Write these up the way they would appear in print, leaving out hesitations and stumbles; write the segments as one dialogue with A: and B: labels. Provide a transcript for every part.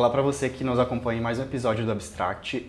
A: Olá para você que nos acompanha em mais um episódio do Abstract.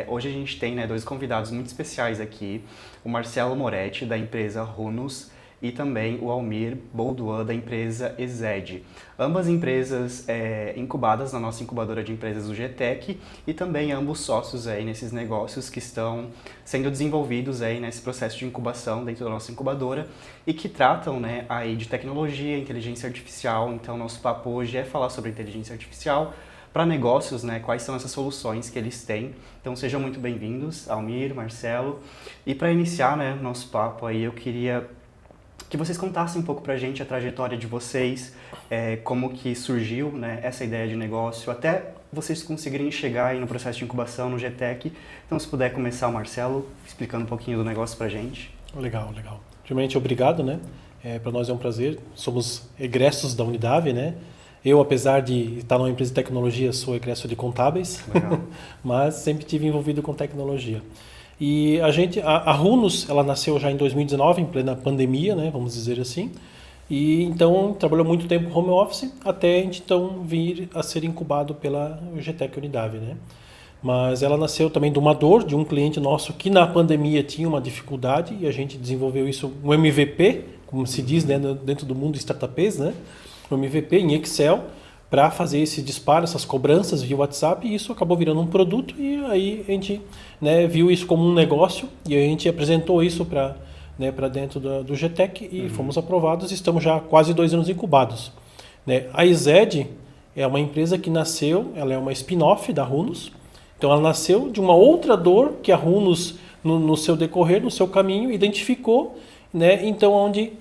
A: Hoje a gente tem dois convidados muito especiais aqui, o Marcelo Moretti, da empresa Runus, e também o Almir Bolduan, da empresa EZED. Ambas empresas incubadas na nossa incubadora de empresas do GTEC e também ambos sócios nesses negócios que estão sendo desenvolvidos nesse processo de incubação dentro da nossa incubadora e que tratam aí de tecnologia, inteligência artificial. Então, nosso papo hoje é falar sobre inteligência artificial para negócios, quais são essas soluções que eles têm. Então, sejam muito bem-vindos, Almir, Marcelo. E para iniciar nosso papo aí, eu queria que vocês contassem um pouco para a gente a trajetória de vocês, como que surgiu essa ideia de negócio, até vocês conseguirem chegar aí no processo de incubação no GTEC. Então, se puder começar, o Marcelo, explicando um pouquinho do negócio para a gente.
B: Legal. Primeiramente, obrigado, para nós é um prazer. Somos egressos da Unidade, Eu, apesar de estar numa empresa de tecnologia, sou egresso de contábeis, mas sempre tive envolvido com tecnologia. E a Runus, ela nasceu já em 2019, em plena pandemia, vamos dizer assim. E então trabalhou muito tempo home office, até a gente então vir a ser incubado pela GTEC Unidade, Mas ela nasceu também de uma dor de um cliente nosso que na pandemia tinha uma dificuldade e a gente desenvolveu isso, um MVP, como se diz, dentro do mundo startupês, Um MVP em Excel, para fazer esse disparo, essas cobranças via WhatsApp, e isso acabou virando um produto, e aí a gente viu isso como um negócio, e a gente apresentou isso para dentro do GTEC, e fomos aprovados, e estamos já há quase 2 anos incubados. A EZED é uma empresa que nasceu, ela é uma spin-off da Runus, então ela nasceu de uma outra dor que a Runus, no seu decorrer, no seu caminho, identificou, então onde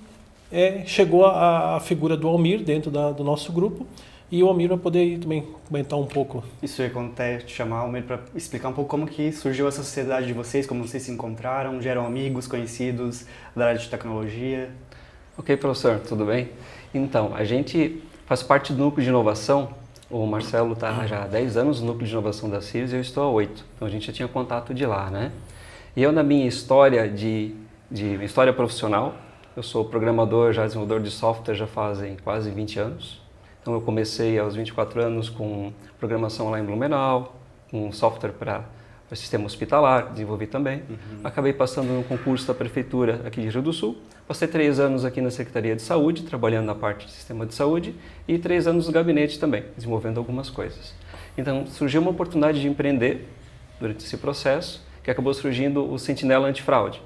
B: chegou a figura do Almir dentro do nosso grupo, e o Almir vai poder também comentar um pouco.
A: Isso, eu ia até te chamar, Almir, para explicar um pouco como que surgiu essa sociedade de vocês, como vocês se encontraram, geram amigos, conhecidos da área de tecnologia.
C: Ok, professor, tudo bem? Então, a gente faz parte do núcleo de inovação. O Marcelo está já há 10 anos no núcleo de inovação da Sirius e eu estou há 8. Então, a gente já tinha contato de lá, E eu, na minha história história profissional, eu sou programador, já desenvolvedor de software já fazem quase 20 anos. Então eu comecei aos 24 anos com programação lá em Blumenau, com software para sistema hospitalar, desenvolvi também. Acabei passando no concurso da prefeitura aqui de Rio do Sul. Passei 3 anos aqui na Secretaria de Saúde, trabalhando na parte de sistema de saúde, e 3 anos no gabinete também, desenvolvendo algumas coisas. Então surgiu uma oportunidade de empreender durante esse processo, que acabou surgindo o Sentinela Antifraude.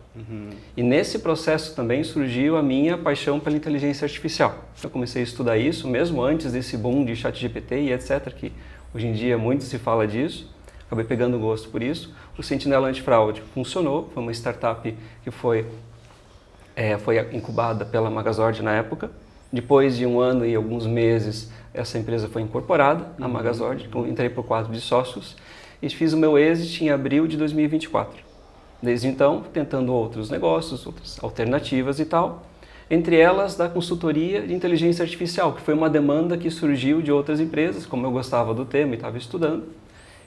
C: E nesse processo também surgiu a minha paixão pela inteligência artificial. Eu comecei a estudar isso, mesmo antes desse boom de ChatGPT e etc., que hoje em dia muito se fala disso. Acabei pegando gosto por isso. O Sentinela Antifraude funcionou, foi uma startup que foi incubada pela Magazord na época. Depois de 1 ano e alguns meses, essa empresa foi incorporada, a Magazord. Então, entrei para o quadro de sócios e fiz o meu exit em abril de 2024. Desde então, tentando outros negócios, outras alternativas e tal, entre elas da consultoria de inteligência artificial, que foi uma demanda que surgiu de outras empresas, como eu gostava do tema e estava estudando.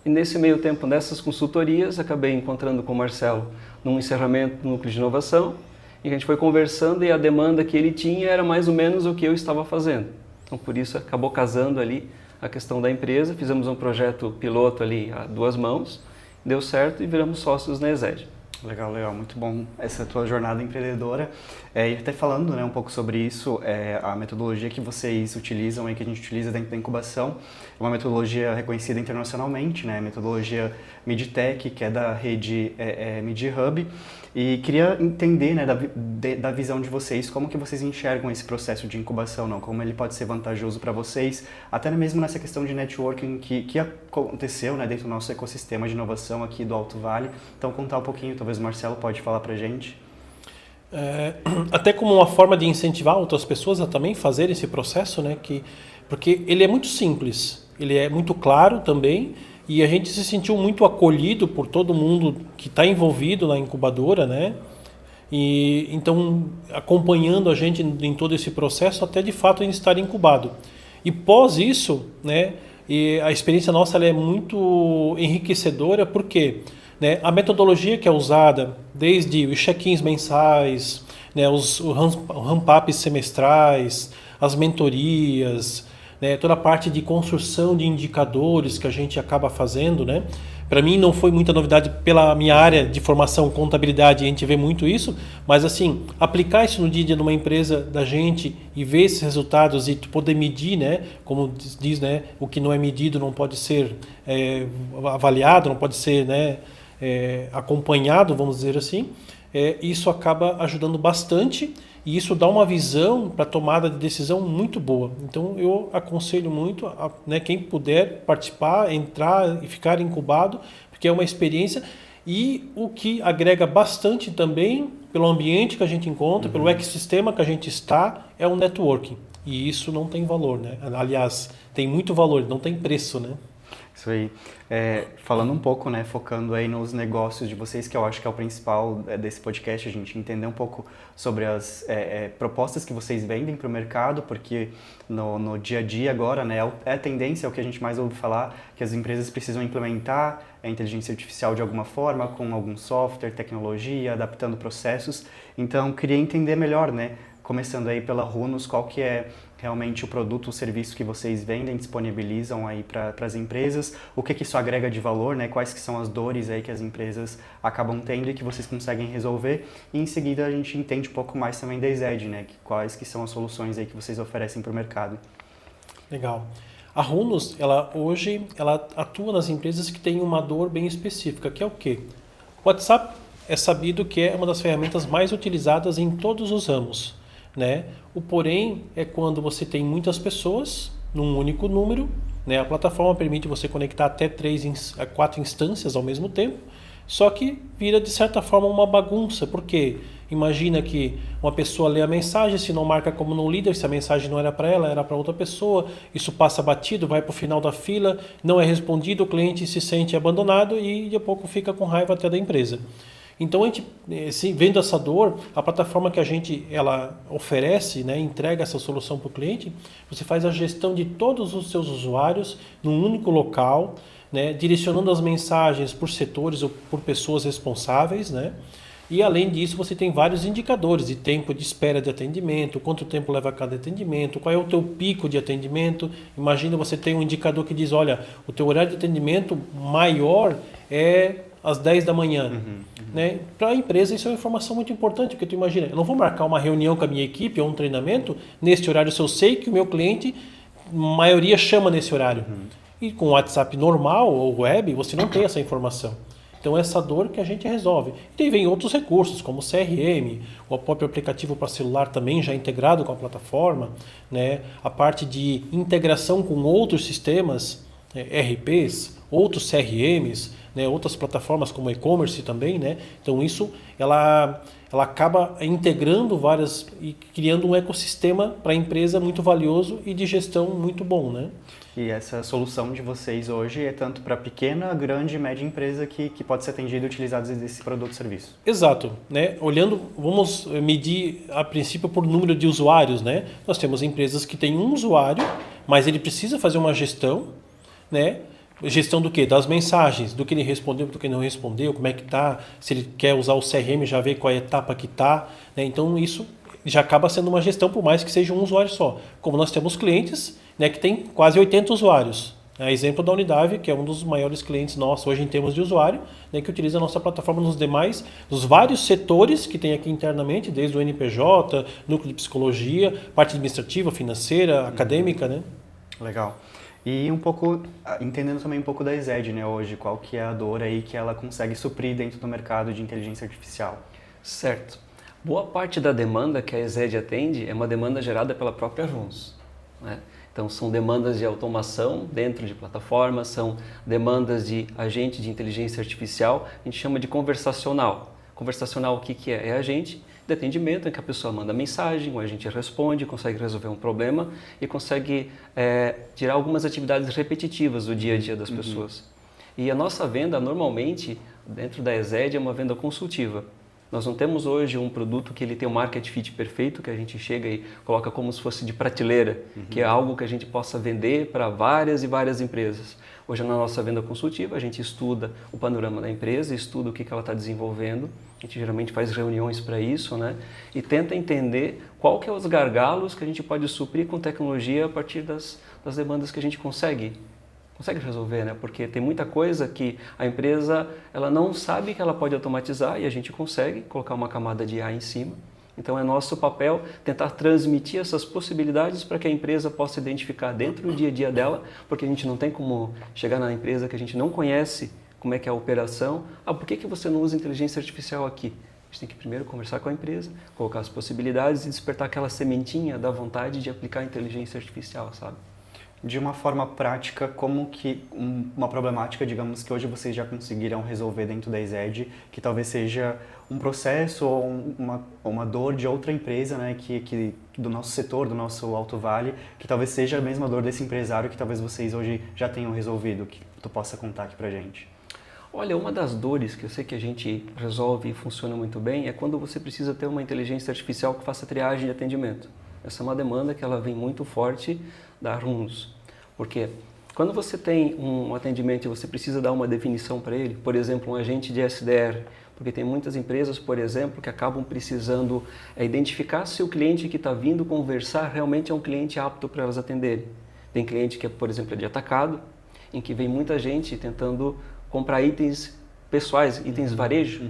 C: E nesse meio tempo, nessas consultorias, acabei encontrando com o Marcelo num encerramento do núcleo de inovação, e a gente foi conversando e a demanda que ele tinha era mais ou menos o que eu estava fazendo. Então, por isso, acabou casando ali a questão da empresa, fizemos um projeto piloto ali a 2 mãos, deu certo e viramos sócios na EZED.
A: Legal, muito bom essa tua jornada empreendedora. E até falando um pouco sobre isso, a metodologia que vocês utilizam e que a gente utiliza dentro da incubação é uma metodologia reconhecida internacionalmente, a metodologia MidTech, que é da rede MidHub. E queria entender da visão de vocês, como que vocês enxergam esse processo de incubação, como ele pode ser vantajoso para vocês, até mesmo nessa questão de networking que aconteceu dentro do nosso ecossistema de inovação aqui do Alto Vale. Então, contar um pouquinho, talvez o Marcelo pode falar para a gente.
B: Até como uma forma de incentivar outras pessoas a também fazer esse processo, porque ele é muito simples, ele é muito claro também, e a gente se sentiu muito acolhido por todo mundo que está envolvido na incubadora, E então acompanhando a gente em todo esse processo até de fato em estar incubado. E pós isso, e a experiência nossa ela é muito enriquecedora porque a metodologia que é usada, desde os check-ins mensais, os ramp-ups semestrais, as mentorias, né? Toda a parte de construção de indicadores que a gente acaba fazendo, né? Para mim não foi muita novidade pela minha área de formação, contabilidade, a gente vê muito isso, mas assim, aplicar isso no dia a dia numa empresa da gente e ver esses resultados e poder medir, né? Como diz, né? O que não é medido não pode ser avaliado, não pode ser, né? Acompanhado, vamos dizer assim, isso acaba ajudando bastante e isso dá uma visão para tomada de decisão muito boa. Então eu aconselho muito né, quem puder participar, entrar e ficar incubado, porque é uma experiência e o que agrega bastante também pelo ambiente que a gente encontra, pelo ecossistema que a gente está, é o networking. E isso não tem valor, né? Aliás, tem muito valor, não tem preço, né?
A: Isso aí. Falando um pouco, né, focando aí nos negócios de vocês, que eu acho que é o principal desse podcast, a gente entender um pouco sobre as propostas que vocês vendem para o mercado, porque no dia a dia agora, né, a tendência, é o que a gente mais ouve falar, que as empresas precisam implementar a inteligência artificial de alguma forma, com algum software, tecnologia, adaptando processos. Então, queria entender melhor, né, começando aí pela Runus, qual que é realmente o produto, o serviço que vocês vendem, disponibilizam aí para as empresas, o que isso agrega de valor, né? Quais que são as dores aí que as empresas acabam tendo e que vocês conseguem resolver, e em seguida a gente entende um pouco mais também da EZED, né? Quais que são as soluções aí que vocês oferecem para o mercado.
B: Legal. A Runus, hoje ela atua nas empresas que têm uma dor bem específica, que é o quê? O WhatsApp é sabido que é uma das ferramentas mais utilizadas em todos os ramos, né? O porém é quando você tem muitas pessoas num único número, né? A plataforma permite você conectar até 3 a 4 instâncias ao mesmo tempo, só que vira de certa forma uma bagunça, porque imagina que uma pessoa lê a mensagem, se não marca como não líder, se a mensagem não era para ela, era para outra pessoa, isso passa batido, vai para o final da fila, não é respondido, o cliente se sente abandonado e de a pouco fica com raiva até da empresa. Então, a gente, vendo essa dor, a plataforma que ela oferece, né, entrega essa solução para o cliente, você faz a gestão de todos os seus usuários num único local, né, direcionando as mensagens por setores ou por pessoas responsáveis, né? E além disso, você tem vários indicadores de tempo de espera de atendimento, quanto tempo leva cada atendimento, qual é o teu pico de atendimento. Imagina você tem um indicador que diz, olha, o teu horário de atendimento maior é às 10 da manhã. Né? Para a empresa isso é uma informação muito importante, porque tu imagina, eu não vou marcar uma reunião com a minha equipe ou um treinamento neste horário se eu sei que o meu cliente, maioria chama nesse horário. E com o WhatsApp normal ou web, você não tem essa informação. Então essa dor que a gente resolve. E vem outros recursos, como o CRM, o próprio aplicativo para celular também já integrado com a plataforma, né? A parte de integração com outros sistemas, RPs, outros CRMs, né? Outras plataformas como e-commerce também, né? Então isso ela acaba integrando várias e criando um ecossistema para a empresa muito valioso e de gestão muito bom, né?
A: E essa solução de vocês hoje é tanto para pequena, grande e média empresa que pode ser atendida e utilizada desse produto ou serviço.
B: Exato. Né? Olhando, vamos medir a princípio por número de usuários. Né? Nós temos empresas que têm um usuário, mas ele precisa fazer uma gestão, né? Gestão do quê? Das mensagens, do que ele respondeu, do que não respondeu, como é que está, se ele quer usar o CRM, já vê qual é a etapa que está. Né? Então isso já acaba sendo uma gestão, por mais que seja um usuário só. Como nós temos clientes, né, que tem quase 80 usuários. É exemplo da Unidade, que é um dos maiores clientes nossos hoje em termos de usuário, né, que utiliza a nossa plataforma nos vários setores que tem aqui internamente, desde o NPJ, núcleo de psicologia, parte administrativa, financeira, acadêmica. Né?
A: Legal. E um pouco, entendendo também um pouco da EZED, né, hoje, qual que é a dor aí que ela consegue suprir dentro do mercado de inteligência artificial?
C: Certo. Boa parte da demanda que a EZED atende é uma demanda gerada pela própria Runus, né? Então, são demandas de automação dentro de plataformas, são demandas de agente de inteligência artificial, a gente chama de conversacional. Conversacional, o que é? É agente de atendimento em que a pessoa manda mensagem, o agente responde, consegue resolver um problema e consegue tirar algumas atividades repetitivas do dia a dia das pessoas. E a nossa venda, normalmente, dentro da EZED, é uma venda consultiva. Nós não temos hoje um produto que ele tem um market fit perfeito, que a gente chega e coloca como se fosse de prateleira, que é algo que a gente possa vender para várias e várias empresas. Hoje, na nossa venda consultiva, a gente estuda o panorama da empresa, estuda o que ela está desenvolvendo. A gente geralmente faz reuniões para isso, né? E tenta entender qual que é os gargalos que a gente pode suprir com tecnologia a partir das demandas que a gente consegue resolver, né? Porque tem muita coisa que a empresa ela não sabe que ela pode automatizar e a gente consegue colocar uma camada de IA em cima. Então é nosso papel tentar transmitir essas possibilidades para que a empresa possa identificar dentro do dia a dia dela, porque a gente não tem como chegar na empresa que a gente não conhece como é que é a operação. Por que você não usa inteligência artificial aqui? A gente tem que primeiro conversar com a empresa, colocar as possibilidades e despertar aquela sementinha da vontade de aplicar a inteligência artificial, sabe?
A: De uma forma prática, como que uma problemática, digamos, que hoje vocês já conseguiram resolver dentro da EZED, que talvez seja um processo ou uma dor de outra empresa, né, que do nosso setor, do nosso Alto Vale, que talvez seja a mesma dor desse empresário que talvez vocês hoje já tenham resolvido, que tu possa contar aqui pra gente?
C: Olha, uma das dores que eu sei que a gente resolve e funciona muito bem é quando você precisa ter uma inteligência artificial que faça triagem de atendimento. Essa é uma demanda que ela vem muito forte da Runos. Porque quando você tem um atendimento e você precisa dar uma definição para ele, por exemplo, um agente de SDR, porque tem muitas empresas, por exemplo, que acabam precisando identificar se o cliente que está vindo conversar realmente é um cliente apto para elas atenderem. Tem cliente que, por exemplo, é de atacado, em que vem muita gente tentando comprar itens pessoais, itens varejo,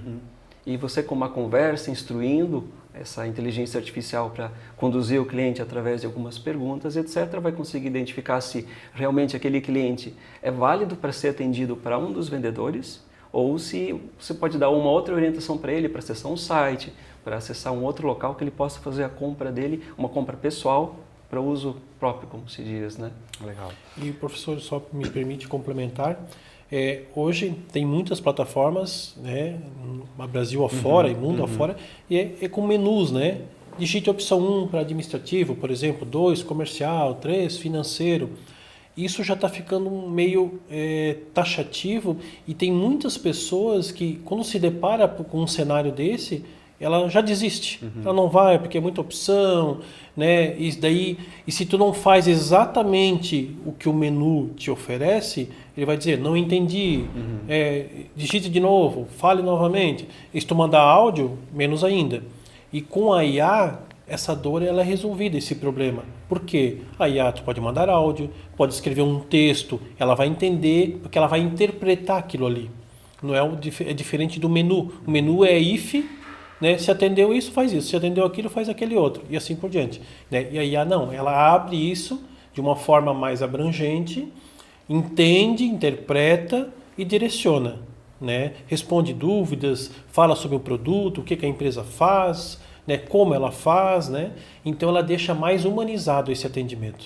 C: e você com uma conversa, instruindo essa inteligência artificial para conduzir o cliente através de algumas perguntas, etc., vai conseguir identificar se realmente aquele cliente é válido para ser atendido para um dos vendedores ou se você pode dar uma outra orientação para ele, para acessar um site, para acessar um outro local que ele possa fazer a compra dele, uma compra pessoal para uso próprio, como se diz, né?
A: Legal.
B: E, professor, só me permite complementar, hoje tem muitas plataformas, né, Brasil afora e mundo afora, e é com menus, né? Digite a opção 1 para administrativo, por exemplo, 2 comercial, 3 financeiro. Isso já está ficando meio taxativo e tem muitas pessoas que, quando se depara com um cenário desse, ela já desiste. Ela não vai porque é muita opção, né? E se tu não faz exatamente o que o menu te oferece, ele vai dizer, não entendi, digite de novo, fale novamente. E se tu mandar áudio, menos ainda. E com a IA, essa dor ela é resolvida, esse problema. Por quê? A IA tu pode mandar áudio, pode escrever um texto, ela vai entender, porque ela vai interpretar aquilo ali. Não é diferente do menu. O menu é if, né? Se atendeu isso, faz isso. Se atendeu aquilo, faz aquele outro. E assim por diante. Né? E a IA não, ela abre isso de uma forma mais abrangente, entende, interpreta e direciona. Né? Responde dúvidas, fala sobre o produto, o que a empresa faz, né? Como ela faz. Né? Então ela deixa mais humanizado esse atendimento.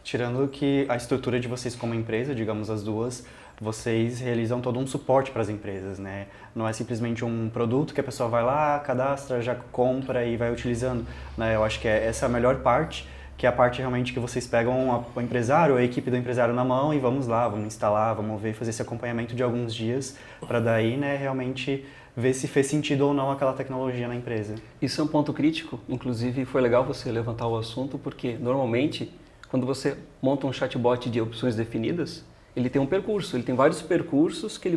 A: Tirando que a estrutura de vocês como empresa, digamos as duas, vocês realizam todo um suporte para as empresas, né? Não é simplesmente um produto que a pessoa vai lá, cadastra, já compra e vai utilizando, né? Eu acho que essa é a melhor parte, que é a parte realmente que vocês pegam o empresário, a equipe do empresário na mão e vamos lá, vamos instalar, vamos ver, fazer esse acompanhamento de alguns dias para daí, né, realmente ver se fez sentido ou não aquela tecnologia na empresa.
C: Isso é um ponto crítico, inclusive foi legal você levantar o assunto, porque normalmente quando você monta um chatbot de opções definidas, ele tem um percurso, ele tem vários percursos que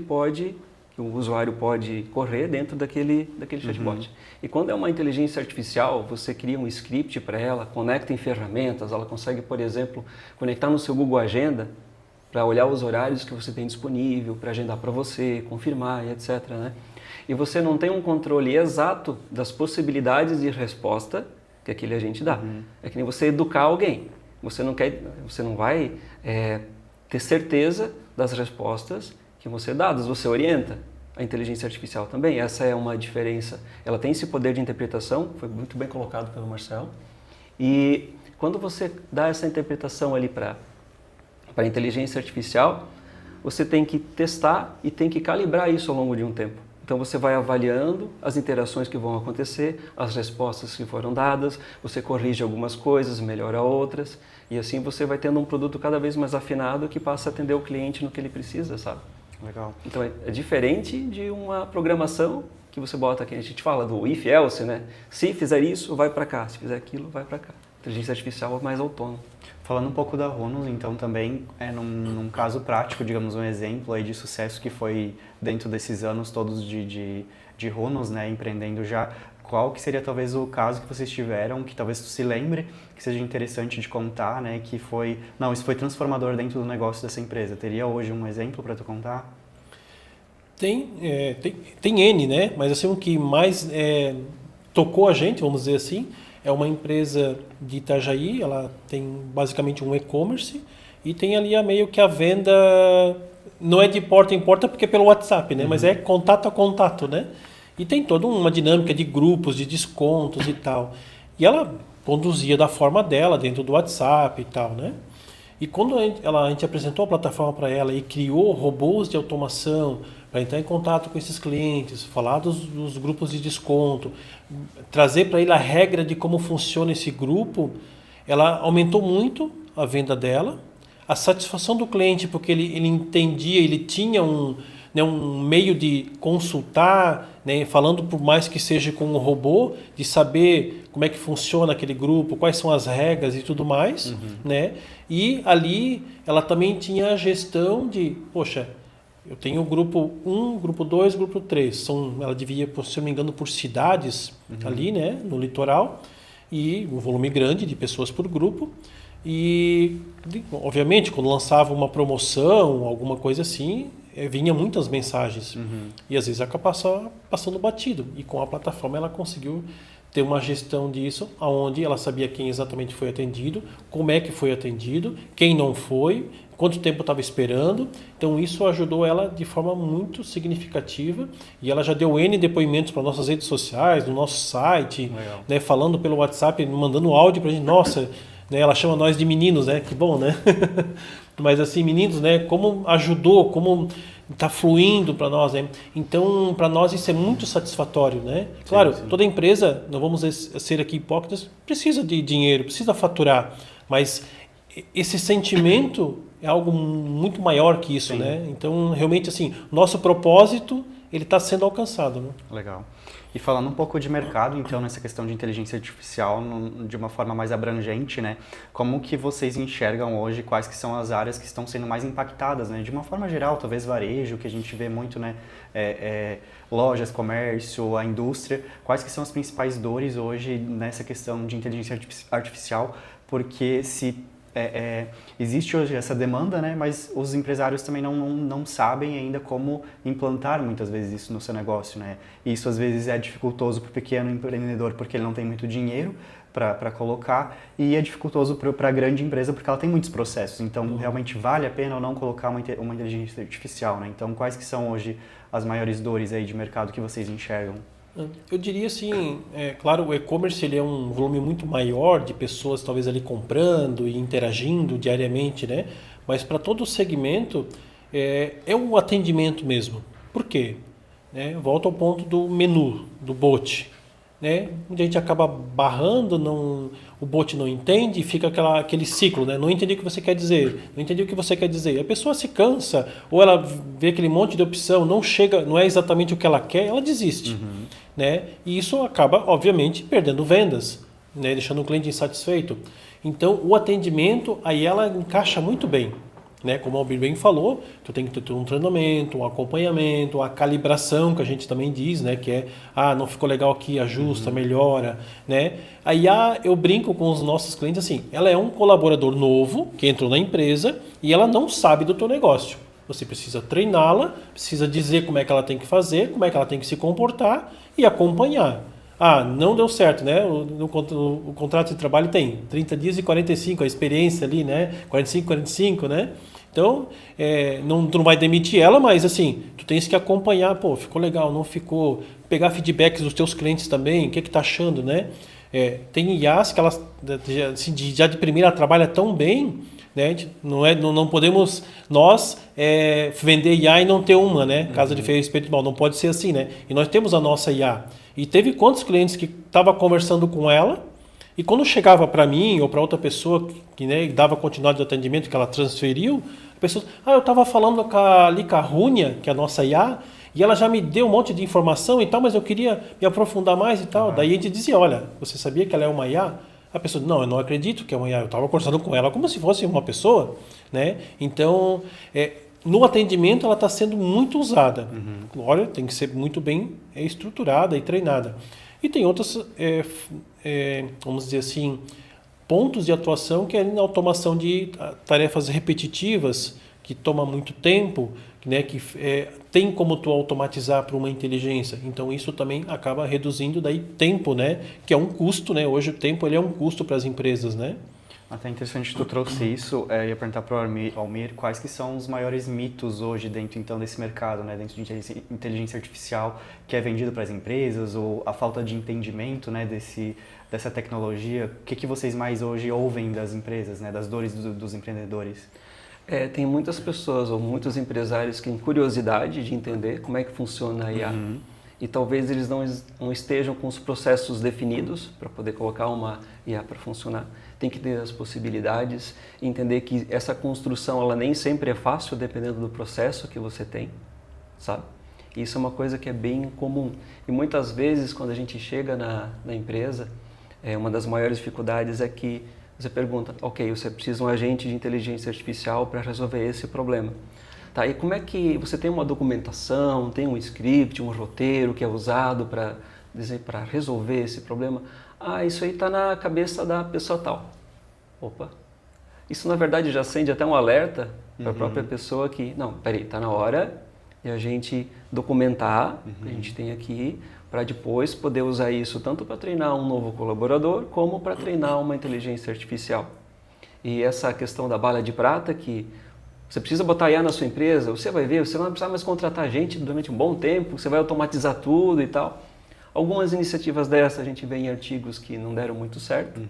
C: o usuário pode correr dentro daquele chatbot. E quando é uma inteligência artificial, você cria um script para ela, conecta em ferramentas, ela consegue, por exemplo, conectar no seu Google Agenda para olhar os horários que você tem disponível, para agendar para você, confirmar e etc. Né? E você não tem um controle exato das possibilidades de resposta que aquele agente dá. É que nem você educar alguém. Você não vai ter certeza das respostas que você dá, você orienta. A inteligência artificial também, essa é uma diferença. Ela tem esse poder de interpretação, foi muito bem colocado pelo Marcelo. E quando você dá essa interpretação ali para a inteligência artificial, você tem que testar e tem que calibrar isso ao longo de um tempo. Então você vai avaliando as interações que vão acontecer, as respostas que foram dadas, você corrige algumas coisas, melhora outras, e assim você vai tendo um produto cada vez mais afinado que passa a atender o cliente no que ele precisa, sabe?
A: Legal.
C: Então é diferente de uma programação que você bota aqui, a gente fala do if else, né? Se fizer isso, vai para cá, se fizer aquilo, vai para cá. Inteligência artificial é mais autônoma.
A: Falando um pouco da Runus, então também num caso prático, digamos um exemplo aí de sucesso que foi dentro desses anos todos de Runus, né, empreendendo já, qual que seria talvez o caso que vocês tiveram, que talvez tu se lembre, que seja interessante de contar, né, que foi, não, isso foi transformador dentro do negócio dessa empresa. Teria hoje um exemplo para tu contar?
B: Tem N, né? Mas assim, o que mais tocou a gente, vamos dizer assim, é uma empresa de Itajaí, ela tem basicamente um e-commerce e tem ali meio que a venda, não é de porta em porta porque é pelo WhatsApp, né? Mas é contato a contato, né? E tem toda uma dinâmica de grupos, de descontos e tal. E ela conduzia da forma dela, dentro do WhatsApp e tal, né? E quando a gente apresentou a plataforma para ela e criou robôs de automação para entrar em contato com esses clientes, falar dos grupos de desconto, trazer para ele a regra de como funciona esse grupo, ela aumentou muito a venda dela, a satisfação do cliente, porque ele entendia, ele tinha um meio de consultar, né, falando por mais que seja com um robô, de saber como é que funciona aquele grupo, quais são as regras e tudo mais, né? E ali ela também tinha a gestão de, poxa, eu tenho o grupo 1, grupo 2, grupo 3. Ela dividia, se não me engano, por cidades ali, né, no litoral, e um volume grande de pessoas por grupo. E, obviamente, quando lançava uma promoção, alguma coisa assim, vinha muitas mensagens. E às vezes acaba passando batido. E com a plataforma ela conseguiu ter uma gestão disso, onde ela sabia quem exatamente foi atendido, como é que foi atendido, quem não foi, quanto tempo estava esperando. Então isso ajudou ela de forma muito significativa e ela já deu N depoimentos para nossas redes sociais, no nosso site, né, falando pelo WhatsApp, mandando áudio para a gente. Nossa, né, ela chama nós de meninos, né? Que bom, né? Mas assim, meninos, né? Como ajudou, como está fluindo para nós, né? Então, para nós isso é muito satisfatório, né? Claro, sim. Toda empresa, não vamos ser aqui hipócritas, precisa de dinheiro, precisa faturar, mas esse sentimento é algo muito maior que isso, sim. Né? Então, realmente, assim, nosso propósito, ele está sendo alcançado, né?
A: Legal. E falando um pouco de mercado, então, nessa questão de inteligência artificial, de uma forma mais abrangente, né? Como que vocês enxergam hoje, quais que são as áreas que estão sendo mais impactadas, né? De uma forma geral, talvez varejo, que a gente vê muito, né? Lojas, comércio, a indústria. Quais que são as principais dores hoje nessa questão de inteligência artificial? Porque se existe hoje essa demanda, né? Mas os empresários também não sabem ainda como implantar muitas vezes isso no seu negócio, né? E isso às vezes é dificultoso para o pequeno empreendedor porque ele não tem muito dinheiro para colocar e é dificultoso para a grande empresa porque ela tem muitos processos. Então, realmente vale a pena ou não colocar uma inteligência artificial, né? Então, quais que são hoje as maiores dores aí de mercado que vocês enxergam?
B: Eu diria assim, claro, o e-commerce ele é um volume muito maior de pessoas talvez ali comprando e interagindo diariamente, né? Mas para todo o segmento é um atendimento mesmo. Por quê? Volta ao ponto do menu, do bot. Né? Onde a gente acaba barrando, o bot não entende, fica aquele ciclo, né? Não entendi o que você quer dizer, não entendi o que você quer dizer. A pessoa se cansa, ou ela vê aquele monte de opção, não chega, não é exatamente o que ela quer, ela desiste. Né? E isso acaba, obviamente, perdendo vendas, né? Deixando o cliente insatisfeito. Então, o atendimento, aí ela encaixa muito bem. Né? Como o Albir bem falou, tu tem que ter um treinamento, um acompanhamento, a calibração, que a gente também diz, né? Que é, não ficou legal aqui, ajusta, melhora, né? Aí eu brinco com os nossos clientes assim, ela é um colaborador novo, que entrou na empresa, e ela não sabe do teu negócio. Você precisa treiná-la, precisa dizer como é que ela tem que fazer, como é que ela tem que se comportar e acompanhar. Não deu certo, né? O contrato de trabalho tem 30 dias e 45, a experiência ali, né? 45, né? Então, tu não vai demitir ela, mas assim, tu tens que acompanhar, ficou legal, não ficou, pegar feedbacks dos teus clientes também, o que tá achando, né? Tem IAs que elas, assim, já de primeira ela trabalha tão bem, né? Não podemos nós vender IA e não ter uma, né? Caso de feio respeito mal, não pode ser assim, né? E nós temos a nossa IA. E teve quantos clientes que estavam conversando com ela e quando chegava para mim ou para outra pessoa que né, dava continuidade de atendimento que ela transferiu, a pessoa, eu estava falando com a Rúnia, que é a nossa IA, E ela já me deu um monte de informação e tal, mas eu queria me aprofundar mais e tal. Daí a gente dizia, olha, você sabia que ela é uma IA? A pessoa, não, eu não acredito que é uma IA. Eu estava conversando com ela como se fosse uma pessoa, né? Então, no atendimento ela está sendo muito usada. Olha, tem que ser muito bem estruturada e treinada. E tem outras, vamos dizer assim, pontos de atuação que é na automação de tarefas repetitivas, que toma muito tempo, né, que tem como tu automatizar para uma inteligência. Então isso também acaba reduzindo daí tempo, né, que é um custo, né? Hoje o tempo ele é um custo para as empresas, né?
A: Até interessante que tu trouxe isso. Eu ia perguntar para o Almir quais que são os maiores mitos hoje dentro então desse mercado, né, dentro de inteligência artificial que é vendido para as empresas, ou a falta de entendimento, né, dessa tecnologia. O que vocês mais hoje ouvem das empresas, né, das dores dos empreendedores?
C: Tem muitas pessoas ou muitos empresários que têm curiosidade de entender como é que funciona a IA. E talvez eles não estejam com os processos definidos para poder colocar uma IA para funcionar. Tem que ter as possibilidades, entender que essa construção ela nem sempre é fácil dependendo do processo que você tem, sabe? Isso é uma coisa que é bem comum. E muitas vezes quando a gente chega na empresa, uma das maiores dificuldades é que você pergunta, ok, você precisa de um agente de inteligência artificial para resolver esse problema. Tá, e como é que você tem uma documentação, tem um script, um roteiro que é usado para resolver esse problema? Ah, isso aí está na cabeça da pessoa tal. Opa, isso na verdade já acende até um alerta para a própria pessoa que, não, peraí, está na hora de a gente documentar, a gente tem aqui, para depois poder usar isso tanto para treinar um novo colaborador, como para treinar uma inteligência artificial. E essa questão da bala de prata, que você precisa botar IA na sua empresa, você vai ver, você não vai precisar mais contratar gente durante um bom tempo, você vai automatizar tudo e tal. Algumas iniciativas dessas a gente vê em artigos que não deram muito certo,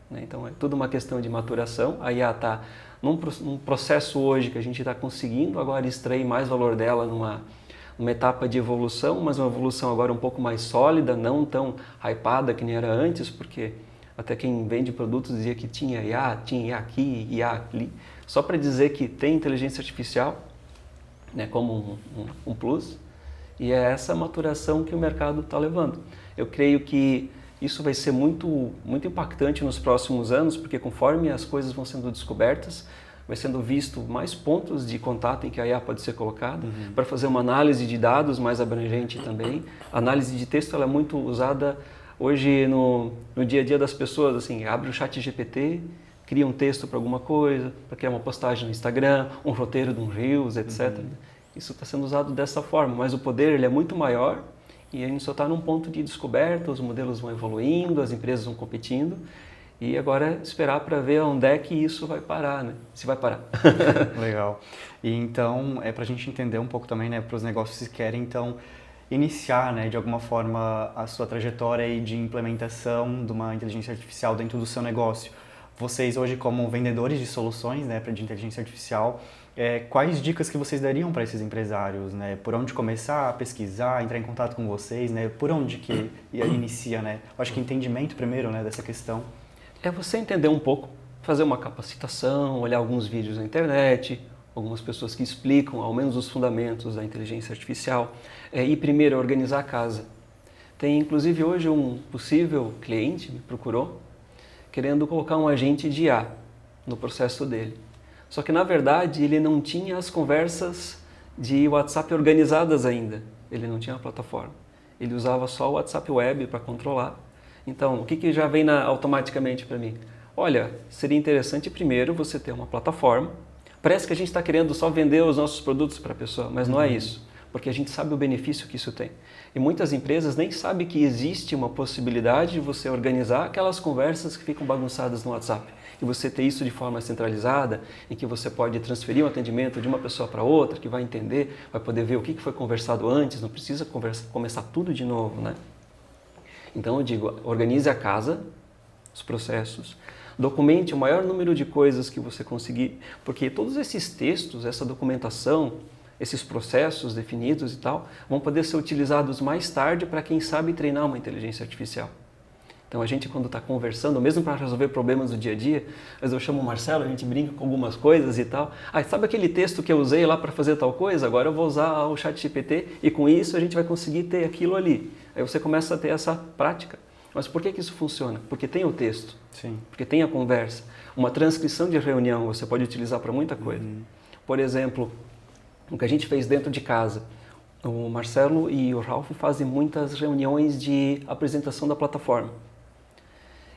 C: né? Então é tudo uma questão de maturação. A IA está num processo hoje que a gente está conseguindo agora extrair mais valor dela numa etapa de evolução, mas uma evolução agora um pouco mais sólida, não tão hypada que nem era antes, porque até quem vende produtos dizia que tinha IA aqui, IA ali, só para dizer que tem inteligência artificial, né, como um plus, e é essa maturação que o mercado está levando. Eu creio que isso vai ser muito, muito impactante nos próximos anos, porque conforme as coisas vão sendo descobertas, vai sendo visto mais pontos de contato em que a IA pode ser colocada, para fazer uma análise de dados mais abrangente também. A análise de texto ela é muito usada hoje no dia a dia das pessoas, assim, abre o chat GPT, cria um texto para alguma coisa, para criar uma postagem no Instagram, um roteiro de um Reels, etc. Isso está sendo usado dessa forma, mas o poder ele é muito maior e a gente só está num ponto de descoberta, os modelos vão evoluindo, as empresas vão competindo. E agora esperar para ver onde é que isso vai parar, né? Se vai parar.
A: Legal. E então, para a gente entender um pouco também, né, para os negócios que querem, então, iniciar, né, de alguma forma, a sua trajetória aí de implementação de uma inteligência artificial dentro do seu negócio. Vocês hoje, como vendedores de soluções, né, de inteligência artificial, quais dicas que vocês dariam para esses empresários, né? Por onde começar a pesquisar, entrar em contato com vocês, né? Por onde que inicia, né? Eu acho que entendimento primeiro, né, dessa questão.
C: É você entender um pouco, fazer uma capacitação, olhar alguns vídeos na internet, algumas pessoas que explicam ao menos os fundamentos da inteligência artificial, e primeiro organizar a casa. Tem inclusive hoje um possível cliente me procurou querendo colocar um agente de IA no processo dele. Só que na verdade ele não tinha as conversas de WhatsApp organizadas ainda, ele não tinha a plataforma. Ele usava só o WhatsApp Web para controlar. Então, o que já vem automaticamente para mim? Olha, seria interessante primeiro você ter uma plataforma. Parece que a gente está querendo só vender os nossos produtos para a pessoa, mas não é isso, porque a gente sabe o benefício que isso tem. E muitas empresas nem sabem que existe uma possibilidade de você organizar aquelas conversas que ficam bagunçadas no WhatsApp. E você ter isso de forma centralizada, em que você pode transferir um atendimento de uma pessoa para outra, que vai entender, vai poder ver o que foi conversado antes, não precisa começar tudo de novo, né? Então eu digo, organize a casa, os processos, documente o maior número de coisas que você conseguir, porque todos esses textos, essa documentação, esses processos definidos e tal, vão poder ser utilizados mais tarde para quem sabe treinar uma inteligência artificial. Então a gente quando está conversando, mesmo para resolver problemas do dia a dia, mas eu chamo o Marcelo, a gente brinca com algumas coisas e tal. Ah, sabe aquele texto que eu usei lá para fazer tal coisa? Agora eu vou usar o ChatGPT e com isso a gente vai conseguir ter aquilo ali. Aí você começa a ter essa prática. Mas por que isso funciona? Porque tem o texto,
A: Sim.
C: porque tem a conversa. Uma transcrição de reunião você pode utilizar para muita coisa. Por exemplo, o que a gente fez dentro de casa. O Marcelo e o Ralph fazem muitas reuniões de apresentação da plataforma.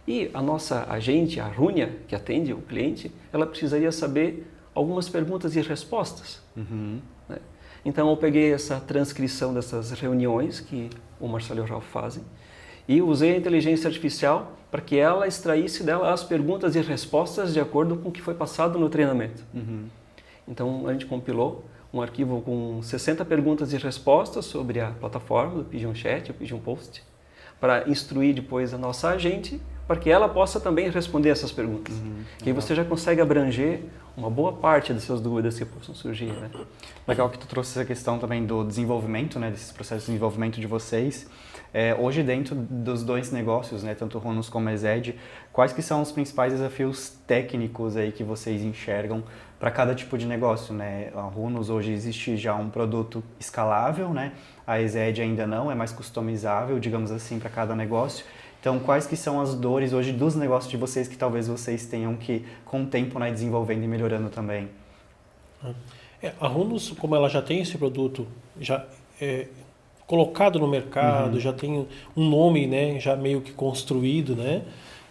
C: E a nossa agente, a Rúnia, que atende o cliente, ela precisaria saber algumas perguntas e respostas. Né? Então eu peguei essa transcrição dessas reuniões que o Marcelo e o Ralph fazem e usei a inteligência artificial para que ela extraísse dela as perguntas e respostas de acordo com o que foi passado no treinamento. Então a gente compilou um arquivo com 60 perguntas e respostas sobre a plataforma do Pigeon Chat, o Pigeon Post, para instruir depois a nossa agente para que ela possa também responder essas perguntas. Que aí você já consegue abranger uma boa parte dessas dúvidas que possam surgir. Né?
A: Legal que tu trouxe essa questão também do desenvolvimento, né, desses processos de desenvolvimento de vocês. Hoje dentro dos dois negócios, né, tanto o Runus como a EZED, quais que são os principais desafios técnicos aí que vocês enxergam para cada tipo de negócio, né? A Runus hoje existe já um produto escalável, né? A EZED ainda não, é mais customizável, digamos assim, para cada negócio. Então, quais que são as dores hoje dos negócios de vocês que talvez vocês tenham que, com o tempo, né, desenvolvendo e melhorando também?
B: A Runus, como ela já tem esse produto já colocado no mercado, já tem um nome, né, já meio que construído, né?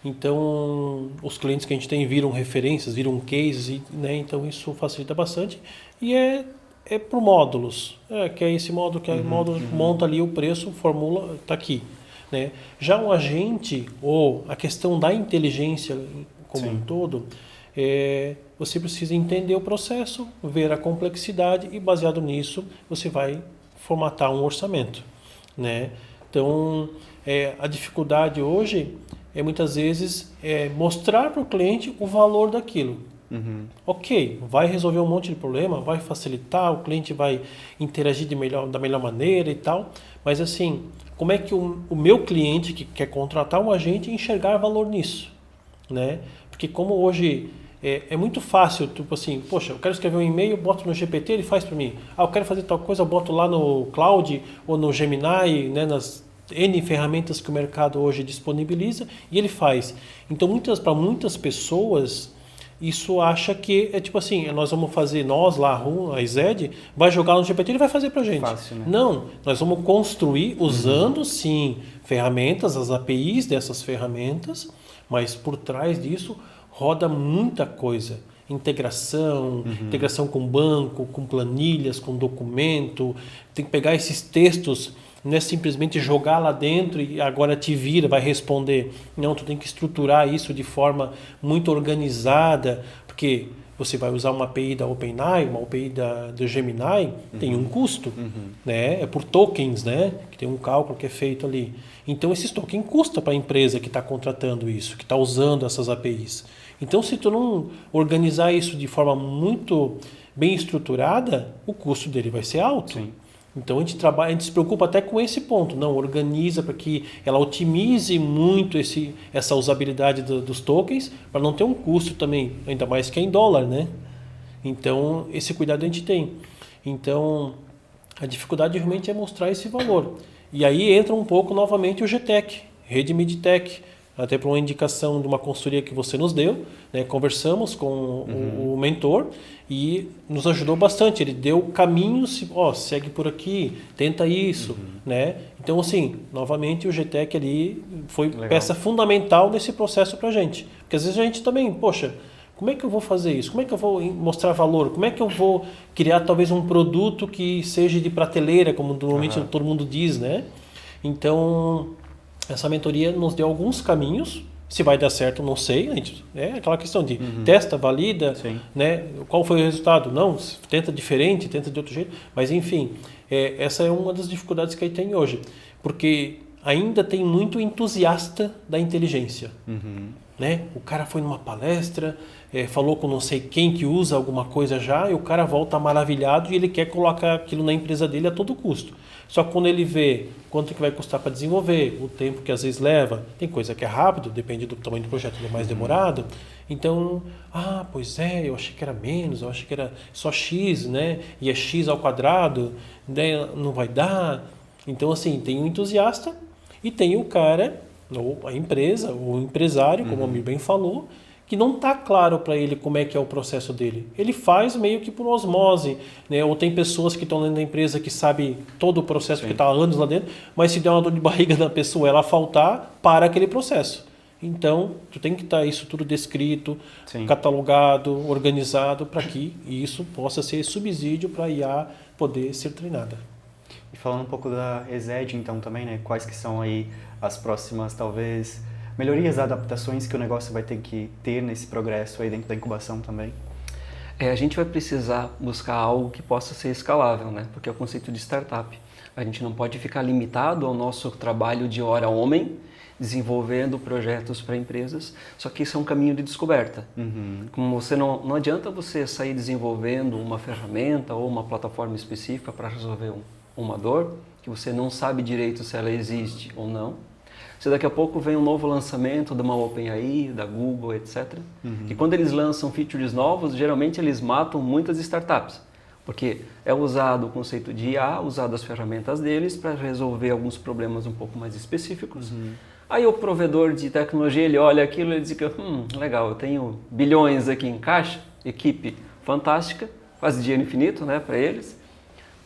B: Então, os clientes que a gente tem viram referências, viram cases, né? Então isso facilita bastante. E é por módulos, que é esse módulo, que é o módulo monta ali o preço, formula, está aqui. Né? Já o agente, ou a questão da inteligência como um todo, você precisa entender o processo, ver a complexidade e, baseado nisso, você vai formatar um orçamento. Né? Então, a dificuldade hoje é muitas vezes mostrar para o cliente o valor daquilo. Ok, vai resolver um monte de problema, vai facilitar, o cliente vai interagir da melhor maneira e tal, mas assim, como é que o meu cliente que quer contratar um agente enxergar valor nisso? Né? Porque como hoje é muito fácil, tipo assim, poxa, eu quero escrever um e-mail, boto no GPT, ele faz para mim. Ah, eu quero fazer tal coisa, eu boto lá no Cloud ou no Gemini, né, nas N ferramentas que o mercado hoje disponibiliza, e ele faz. Então, para muitas pessoas, isso acha que é tipo assim, nós vamos fazer, nós lá, a EZED, vai jogar no GPT e ele vai fazer pra gente.
A: Fácil, né?
B: Não, nós vamos construir usando sim ferramentas, as APIs dessas ferramentas, mas por trás disso roda muita coisa. Integração com banco, com planilhas, com documento, tem que pegar esses textos. Não é simplesmente jogar lá dentro e agora te vira, vai responder. Não, tu tem que estruturar isso de forma muito organizada, porque você vai usar uma API da OpenAI, uma API do Gemini, tem um custo, né? É por tokens, né? Que tem um cálculo que é feito ali. Então, esses tokens custam para a empresa que está contratando isso, que está usando essas APIs. Então, se tu não organizar isso de forma muito bem estruturada, o custo dele vai ser alto.
A: Sim.
B: Então a gente se preocupa até com esse ponto, não organiza para que ela otimize muito essa usabilidade dos tokens, para não ter um custo também, ainda mais que é em dólar, né? Então esse cuidado a gente tem. Então a dificuldade realmente é mostrar esse valor. E aí entra um pouco novamente o GTech, Rede Midtech, até por uma indicação de uma consultoria que você nos deu, né? Conversamos com o mentor e nos ajudou bastante. Ele deu caminhos, segue por aqui, tenta isso, né? Então, assim, novamente o GTech ali foi peça fundamental nesse processo para a gente. Porque às vezes a gente também, poxa, como é que eu vou fazer isso? Como é que eu vou mostrar valor? Como é que eu vou criar talvez um produto que seja de prateleira, como normalmente todo mundo diz, né? Então, essa mentoria nos deu alguns caminhos. Se vai dar certo, não sei. É aquela questão de testa, valida, né? Qual foi o resultado? Não, tenta diferente, tenta de outro jeito. Mas, enfim, essa é uma das dificuldades que a gente tem hoje. Porque ainda tem muito entusiasta da inteligência. Né? O cara foi numa palestra, falou com não sei quem que usa alguma coisa já, e o cara volta maravilhado e ele quer colocar aquilo na empresa dele a todo custo. Só que quando ele vê quanto que vai custar para desenvolver, o tempo que às vezes leva, tem coisa que é rápido, depende do tamanho do projeto, ele é mais demorado. Então, pois é, eu achei que era menos, eu achei que era só X, né? E é X ao quadrado, né? Não vai dar. Então, assim, tem o entusiasta e tem o cara, ou a empresa, ou o empresário, como o Almir bem falou, que não está claro para ele como é que é o processo dele. Ele faz meio que por osmose, né? Ou tem pessoas que estão dentro da empresa que sabem todo o processo, que está há anos lá dentro, mas se der uma dor de barriga na pessoa, ela faltar, para aquele processo. Então, tu tem que estar isso tudo descrito, catalogado, organizado, para que isso possa ser subsídio para a IA poder ser treinada.
A: E falando um pouco da ESED, então, também, né? Quais que são aí as próximas, talvez, melhorias, adaptações que o negócio vai ter que ter nesse progresso aí dentro da incubação também?
C: A gente vai precisar buscar algo que possa ser escalável, né? Porque é o conceito de startup. A gente não pode ficar limitado ao nosso trabalho de hora homem, desenvolvendo projetos para empresas, só que isso é um caminho de descoberta. Como você não adianta você sair desenvolvendo uma ferramenta ou uma plataforma específica para resolver uma dor que você não sabe direito se ela existe ou não. Se daqui a pouco vem um novo lançamento de uma OpenAI, da Google, etc. E quando eles lançam features novos, geralmente eles matam muitas startups, porque é usado o conceito de IA, usado as ferramentas deles para resolver alguns problemas um pouco mais específicos. Aí o provedor de tecnologia, ele olha aquilo e diz que, legal, eu tenho bilhões aqui em caixa, equipe fantástica, quase dinheiro infinito, né, para eles.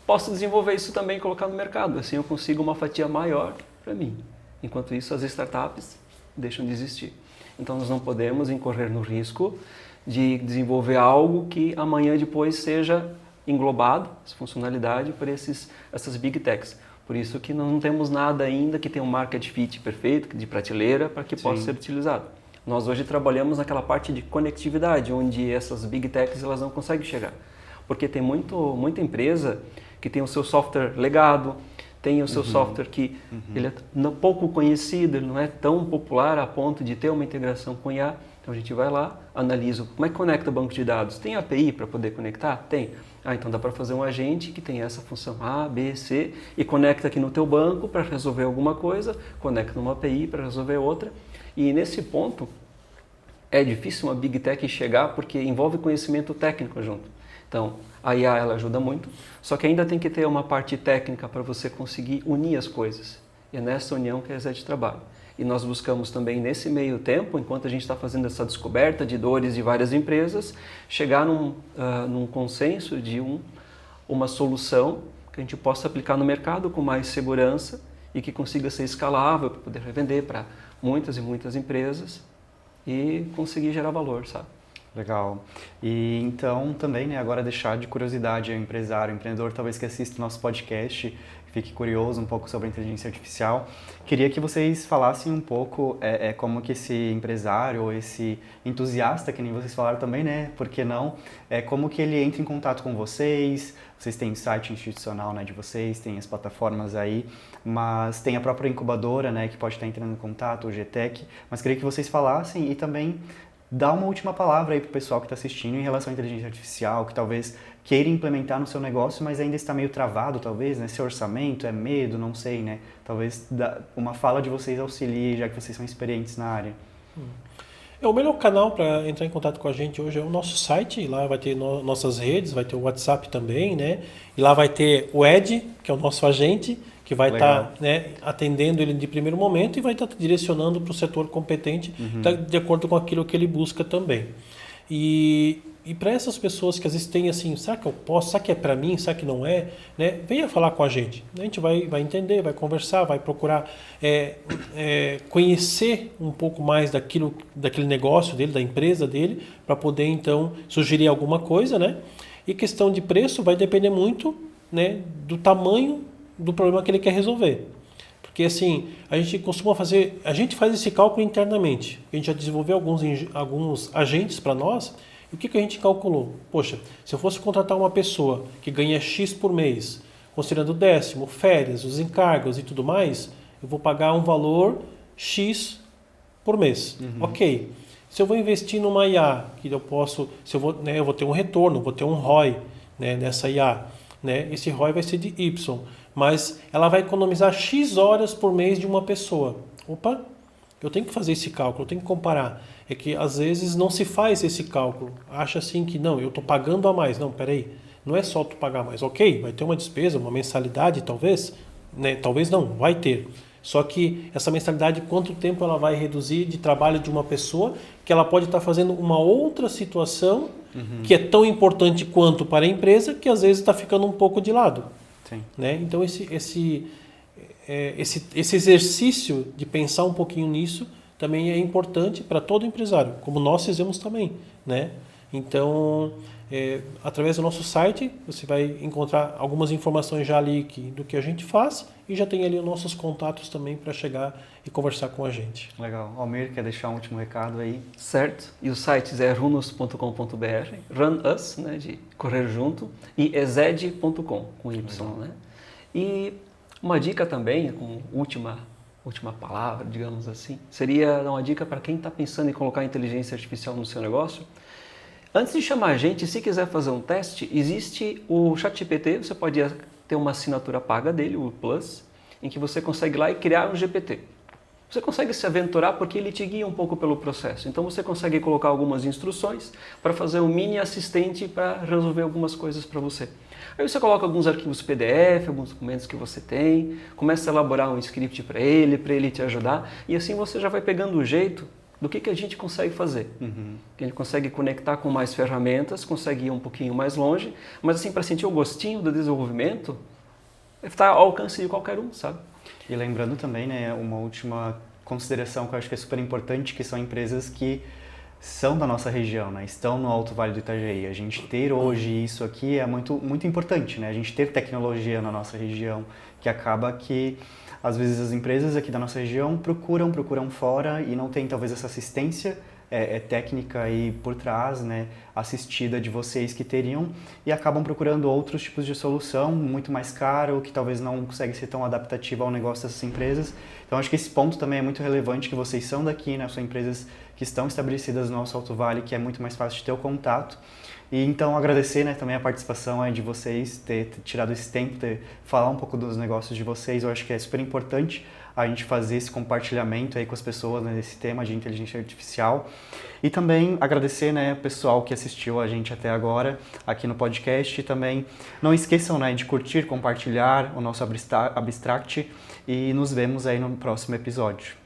C: Posso desenvolver isso também e colocar no mercado, assim eu consigo uma fatia maior para mim. Enquanto isso, as startups deixam de existir. Então nós não podemos incorrer no risco de desenvolver algo que amanhã depois seja englobado, essa funcionalidade, por essas big techs. Por isso que não temos nada ainda que tenha um market fit perfeito, de prateleira, para que possa ser utilizado. Nós hoje trabalhamos naquela parte de conectividade, onde essas big techs elas não conseguem chegar. Porque tem muita empresa que tem o seu software legado, tem o seu software que ele é pouco conhecido, ele não é tão popular a ponto de ter uma integração com IA. Então a gente vai lá, analisa como é que conecta o banco de dados. Tem API para poder conectar? Tem. Então dá para fazer um agente que tem essa função A, B, C e conecta aqui no teu banco para resolver alguma coisa, conecta numa API para resolver outra. E nesse ponto é difícil uma Big Tech chegar porque envolve conhecimento técnico junto. Então a IA ela ajuda muito, só que ainda tem que ter uma parte técnica para você conseguir unir as coisas. E é nessa união que a ESED trabalha. E nós buscamos também, nesse meio tempo, enquanto a gente está fazendo essa descoberta de dores de várias empresas, chegar num consenso de uma solução que a gente possa aplicar no mercado com mais segurança e que consiga ser escalável para poder revender para muitas e muitas empresas e conseguir gerar valor, sabe?
A: Legal. E então também, né, agora deixar de curiosidade ao empresário, empreendedor talvez que assista o nosso podcast, fique curioso um pouco sobre a inteligência artificial. Queria que vocês falassem um pouco como que esse empresário ou esse entusiasta, que nem vocês falaram também, né, por que não, como que ele entra em contato com vocês. Vocês têm site institucional, né, de vocês, tem as plataformas aí, mas tem a própria incubadora, né, que pode estar entrando em contato, o GTEC, mas queria que vocês falassem e também dá uma última palavra aí para o pessoal que está assistindo em relação à inteligência artificial, que talvez queira implementar no seu negócio, mas ainda está meio travado, talvez, né? Seu orçamento, é medo, não sei, né? Talvez uma fala de vocês auxilie, já que vocês são experientes na área.
B: O melhor canal para entrar em contato com a gente hoje é o nosso site, lá vai ter nossas redes, vai ter o WhatsApp também, né? E lá vai ter o Ed, que é o nosso agente, que vai estar atendendo ele de primeiro momento e vai estar direcionando para o setor competente de acordo com aquilo que ele busca também. E para essas pessoas que às vezes têm assim, será que eu posso, será que é para mim, será que não é? Né? Venha falar com a gente. A gente vai entender, vai conversar, vai procurar conhecer um pouco mais daquele negócio dele, da empresa dele, para poder então sugerir alguma coisa, né? E questão de preço vai depender muito, né, do tamanho do problema que ele quer resolver. Porque assim, a gente faz esse cálculo internamente. A gente já desenvolveu alguns agentes para nós. E o que a gente calculou? Poxa, se eu fosse contratar uma pessoa que ganha X por mês, considerando décimo, férias, os encargos e tudo mais, eu vou pagar um valor X por mês. Ok. Se eu vou investir numa IA, que eu vou ter um retorno, vou ter um ROI, né, nessa IA. Né? Esse ROI vai ser de Y. mas ela vai economizar X horas por mês de uma pessoa. Opa, eu tenho que fazer esse cálculo, eu tenho que comparar. É que às vezes não se faz esse cálculo. Acha assim que não, eu estou pagando a mais. Não, peraí, não é só tu pagar mais. Ok, vai ter uma despesa, uma mensalidade talvez, né? Talvez não, vai ter. Só que essa mensalidade, quanto tempo ela vai reduzir de trabalho de uma pessoa que ela pode estar fazendo uma outra situação que é tão importante quanto para a empresa, que às vezes está ficando um pouco de lado.
A: Sim.
B: Né? Então esse exercício de pensar um pouquinho nisso também é importante para todo empresário, como nós fizemos também, né? Então, através do nosso site, você vai encontrar algumas informações já ali do que a gente faz e já tem ali os nossos contatos também para chegar e conversar com a gente.
A: Legal. Almir, quer deixar um último recado aí?
C: Certo. E o site é runos.com.br, run us, né, de correr junto, e ezed.com, com Y, né? E uma dica também, como última palavra, digamos assim, seria dar uma dica para quem está pensando em colocar inteligência artificial no seu negócio. Antes de chamar a gente, se quiser fazer um teste, existe o ChatGPT, você pode ter uma assinatura paga dele, o Plus, em que você consegue ir lá e criar um GPT. Você consegue se aventurar porque ele te guia um pouco pelo processo. Então você consegue colocar algumas instruções para fazer um mini assistente para resolver algumas coisas para você. Aí você coloca alguns arquivos PDF, alguns documentos que você tem, começa a elaborar um script para ele te ajudar, e assim você já vai pegando o jeito do que a gente consegue fazer. Que a gente consegue conectar com mais ferramentas, consegue ir um pouquinho mais longe, mas assim, para sentir o gostinho do desenvolvimento, está ao alcance de qualquer um, sabe?
A: E lembrando também, né, uma última consideração que eu acho que é super importante, que são empresas que são da nossa região, né, estão no Alto Vale do Itajaí. A gente ter hoje isso aqui é muito, muito importante, né, a gente ter tecnologia na nossa região, que acaba que às vezes as empresas aqui da nossa região procuram fora e não tem talvez essa assistência técnica aí por trás, né, assistida de vocês que teriam, e acabam procurando outros tipos de solução, muito mais caro, que talvez não consegue ser tão adaptativo ao negócio dessas empresas. Então acho que esse ponto também é muito relevante, que vocês são daqui, né, são empresas que estão estabelecidas no nosso Alto Vale, que é muito mais fácil de ter o contato. E então agradecer, né, também a participação aí de vocês, ter tirado esse tempo, falar um pouco dos negócios de vocês. Eu acho que é super importante a gente fazer esse compartilhamento aí com as pessoas, né, nesse tema de inteligência artificial. E também agradecer, né, o pessoal que assistiu a gente até agora aqui no podcast. E também não esqueçam, né, de curtir, compartilhar o nosso Abstract, e nos vemos aí no próximo episódio.